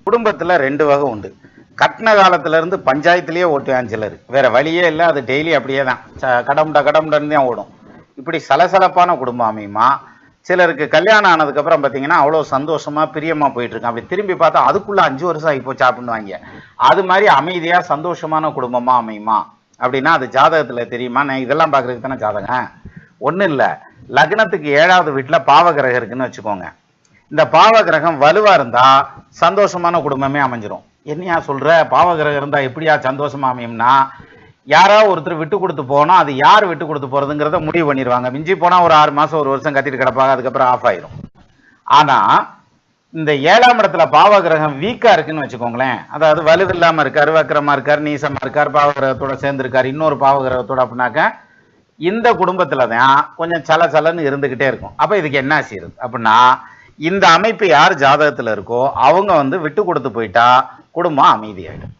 குடும்பத்துல 2 வகை உண்டு. கட்டின காலத்துல இருந்து பஞ்சாயத்துலயே ஓட்டுவான் சிலர். வேற வழியே இல்ல, அது டெய்லி அப்படியே தான் கடமுட கடமுடன்னு தான் ஓடும். இப்படி சலசலப்பான குடும்பம் அமையுமா? சிலருக்கு கல்யாணம் ஆனதுக்கு அப்புறம் பாத்தீங்கன்னா அவ்வளவு சந்தோஷமா பிரியமா போயிட்டு இருக்கு. அப்படி திரும்பி பார்த்தா அதுக்குள்ள 5 வருஷம் ஆகி போச்சா அப்படின்னுவாங்க. அது மாதிரி அமைதியா சந்தோஷமான குடும்பமா அமையுமா அப்படின்னா அது ஜாதகத்துல தெரியுமா? நான் இதெல்லாம் பாக்குறதுக்கு தானே ஜாதகம். ஒண்ணும் இல்ல, லக்னத்துக்கு 7வது வீட்டுல பாவகிரகம் இருக்குன்னு வச்சுக்கோங்க. இந்த பாவ கிரகம் வலுவா இருந்தா சந்தோஷமான குடும்பமே அமைஞ்சிரும். என்னையா சொல்ற, பாவ கிரகம் இருந்தா எப்படியா சந்தோஷமா அமையும்னா, யாராவது ஒருத்தர் விட்டு கொடுத்து போனா அது யார் விட்டு கொடுத்து போறதுங்கிறத முடிவு பண்ணிடுவாங்க. மிஞ்சி போனா ஒரு 6 மாசம் 1 வருஷம் கத்திட்டு கிடப்பாங்க, அதுக்கப்புறம் ஆஃப் ஆயிரும். ஆனா இந்த 7ஆம் இடத்துல பாவ கிரகம் வீக்கா இருக்குன்னு வச்சுக்கோங்களேன், அதாவது வலுவில்லாம இருக்காரு, வக்கரமா இருக்காரு, நீசமா இருக்காரு, பாவ கிரகத்தோட சேர்ந்து இருக்காரு, இன்னொரு பாவ கிரகத்தோட அப்படின்னாக்க இந்த குடும்பத்துல தான் கொஞ்சம் சலசலன்னு இருந்துகிட்டே இருக்கும். அப்ப இதுக்கு என்ன செய்யுது அப்படின்னா, இந்த அமைப்பு யார் ஜாதகத்துல இருக்கோ அவங்க விட்டு கொடுத்து போயிட்டா குடும்பம் அமைதியாயிடும்.